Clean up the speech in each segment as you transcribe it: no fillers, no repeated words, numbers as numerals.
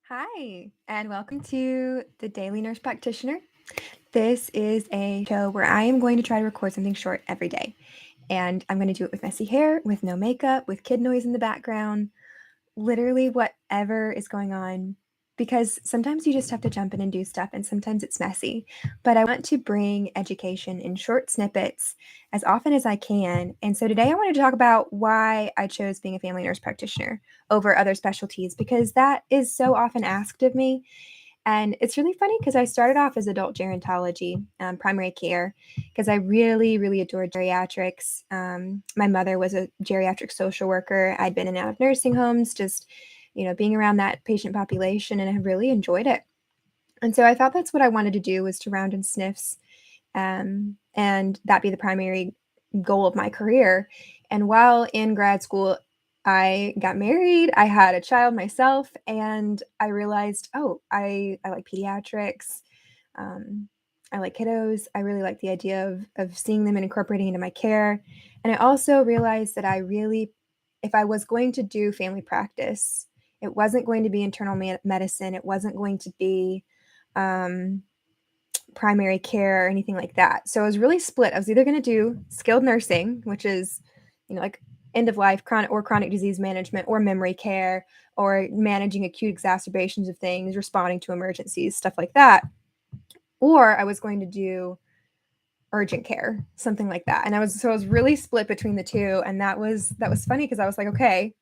Hi, and welcome to the Daily Nurse Practitioner. This is a show where I am going to try to record something short every day. And I'm going to do it with messy hair, with no makeup, with kid noise in the background, literally whatever is going on. Because sometimes you just have to jump in and do stuff, and sometimes it's messy. But I want to bring education in short snippets as often as I can. And so today I wanted to talk about why I chose being a family nurse practitioner over other specialties, because that is so often asked of me. And it's really funny because I started off as adult gerontology, primary care, because I really, really adored geriatrics. My mother was a geriatric social worker. I'd been in and out of nursing homes, just being around that patient population, and I really enjoyed it. And so I thought that's what I wanted to do, was to round in sniffs, and that be the primary goal of my career. And while in grad school, I got married, I had a child myself, and I realized, oh, I like pediatrics. Um, I like kiddos. I really like the idea of seeing them and incorporating into my care. And I also realized that if I was going to do family practice, it wasn't going to be internal medicine. It wasn't going to be um, primary care or anything like that. So I was really split. I was either going to do skilled nursing, which is, like end of life chronic disease management, or memory care, or managing acute exacerbations of things, responding to emergencies, stuff like that. Or I was going to do urgent care, something like that. And I was really split between the two. And that was funny because I was like, okay,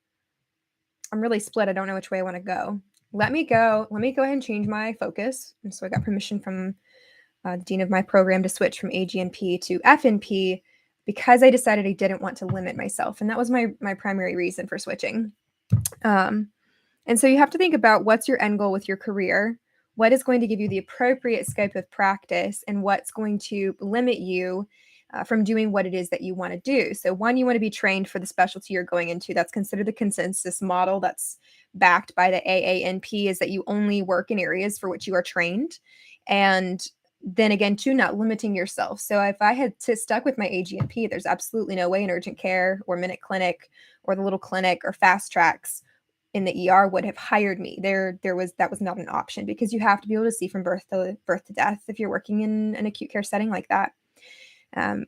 I'm really split. I don't know which way I want to go. Let me go ahead and change my focus. And so I got permission from the dean of my program to switch from AGNP to FNP, because I decided I didn't want to limit myself. And that was my primary reason for switching. Um, and so you have to think about, what's your end goal with your career? What is going to give you the appropriate scope of practice, and what's going to limit you from doing what it is that you want to do? So one, you want to be trained for the specialty you're going into. That's considered the consensus model that's backed by the AANP, is that you only work in areas for which you are trained. And then again, two, not limiting yourself. So if I had stuck with my AGNP, there's absolutely no way an urgent care or minute clinic or the little clinic or fast tracks in the ER would have hired me. That was not an option, because you have to be able to see from birth to death if you're working in an acute care setting like that.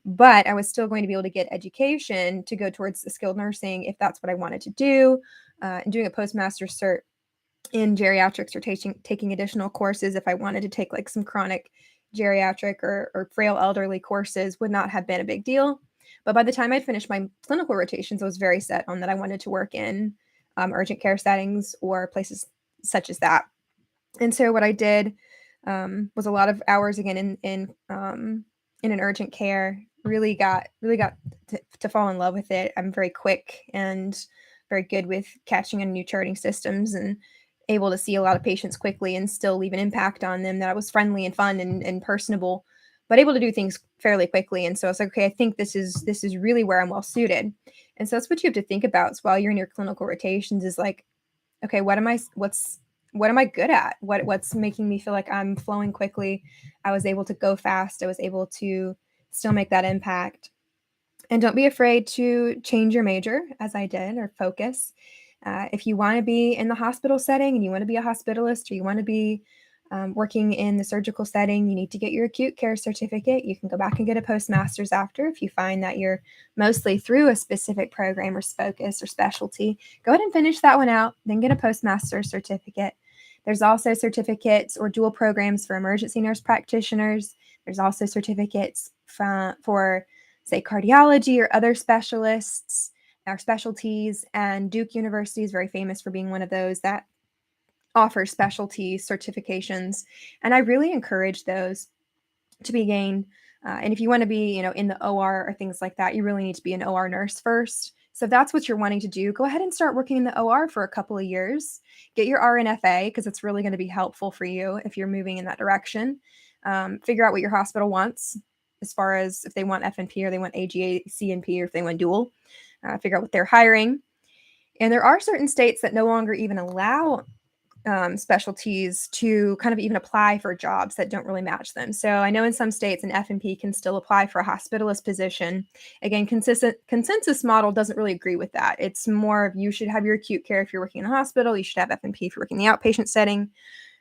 But I was still going to be able to get education to go towards the skilled nursing if that's what I wanted to do, and doing a postmaster's cert in geriatrics, or taking additional courses if I wanted to take like some chronic geriatric or frail elderly courses would not have been a big deal. But by the time I'd finished my clinical rotations, I was very set on that I wanted to work in urgent care settings or places such as that. And so what I did was a lot of hours again in an urgent care. Really got to fall in love with it. I'm very quick and very good with catching on new charting systems, and able to see a lot of patients quickly and still leave an impact on them. That I was friendly and fun and personable, but able to do things fairly quickly. And so I was like, okay, I think this is really where I'm well suited. And so that's what you have to think about. So while you're in your clinical rotations, is like, okay, what am I good at? What's making me feel like I'm flowing quickly? I was able to go fast. I was able to still make that impact. And don't be afraid to change your major, as I did, or focus. If you want to be in the hospital setting and you want to be a hospitalist, or you want to be working in the surgical setting, you need to get your acute care certificate. You can go back and get a postmaster's after if you find that you're mostly through a specific program or focus or specialty. Go ahead and finish that one out, then get a postmaster's certificate. There's also certificates or dual programs for emergency nurse practitioners. There's also certificates for say, cardiology or other specialists or specialties. And Duke University is very famous for being one of those that offers specialty certifications. And I really encourage those to be gained. And if you want to be, in the OR or things like that, you really need to be an OR nurse first. So if that's what you're wanting to do, go ahead and start working in the OR for a couple of years. Get your RNFA, because it's really going to be helpful for you if you're moving in that direction. Figure out what your hospital wants, as far as if they want FNP or they want AGA, CNP, or if they want dual. Figure out what they're hiring. And there are certain states that no longer even allow specialties to kind of even apply for jobs that don't really match them. So I know in some states an FNP can still apply for a hospitalist position. Again, consensus model doesn't really agree with that. It's more of you should have your acute care if you're working in a hospital. You should have FNP if you're working in the outpatient setting.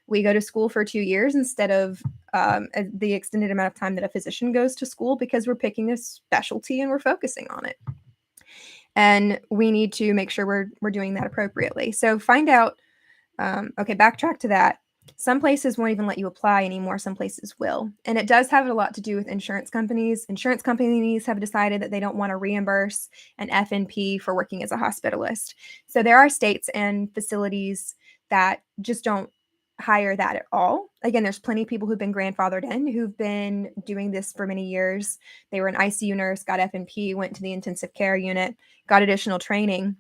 We go to school for 2 years instead of the extended amount of time that a physician goes to school because we're picking a specialty and we're focusing on it. And we need to make sure we're doing that appropriately. So find out. Okay, backtrack to that. Some places won't even let you apply anymore. Some places will. And it does have a lot to do with insurance companies. Insurance companies have decided that they don't want to reimburse an FNP for working as a hospitalist. So there are states and facilities that just don't hire that at all. Again, there's plenty of people who've been grandfathered in, who've been doing this for many years. They were an ICU nurse, got FNP, went to the intensive care unit, got additional training.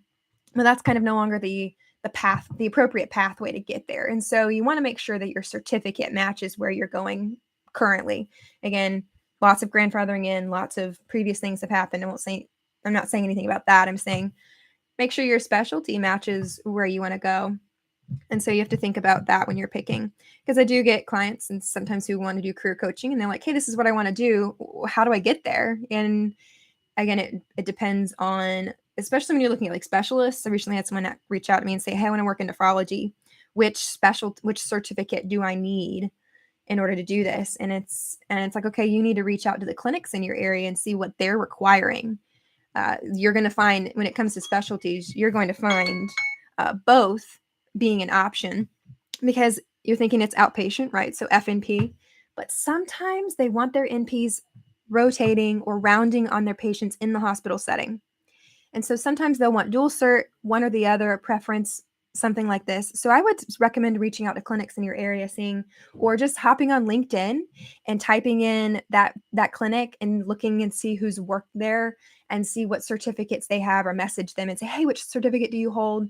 But that's kind of no longer the appropriate pathway to get there. And so you want to make sure that your certificate matches where you're going currently. Again, lots of grandfathering in, lots of previous things have happened. I'm not saying anything about that. I'm saying make sure your specialty matches where you want to go. And so you have to think about that when you're picking, because I do get clients and sometimes who want to do career coaching and they're like, hey, this is what I want to do. How do I get there? And again, it depends on, especially when you're looking at like specialists. I recently had someone that reach out to me and say, hey, I want to work in nephrology. Which certificate do I need in order to do this? And it's like, okay, you need to reach out to the clinics in your area and see what they're requiring. You're going to find when it comes to specialties, you're going to find both being an option because you're thinking it's outpatient, right? So FNP, but sometimes they want their NPs rotating or rounding on their patients in the hospital setting. And so sometimes they'll want dual cert, one or the other, a preference, something like this. So I would recommend reaching out to clinics in your area, or just hopping on LinkedIn and typing in that clinic and looking and see who's worked there and see what certificates they have, or message them and say, hey, which certificate do you hold?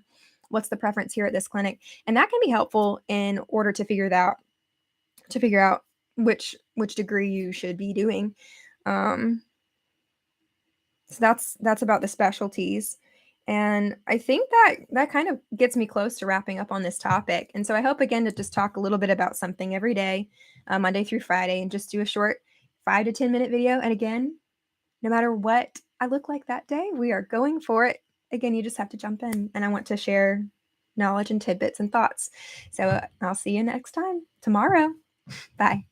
What's the preference here at this clinic? And that can be helpful in order to figure out which degree you should be doing. So that's about the specialties. And I think that kind of gets me close to wrapping up on this topic. And so I hope, again, to just talk a little bit about something every day, Monday through Friday, and just do a short 5 to 10 minute video. And again, no matter what I look like that day, we are going for it. Again, you just have to jump in, and I want to share knowledge and tidbits and thoughts. So I'll see you next time tomorrow. Bye.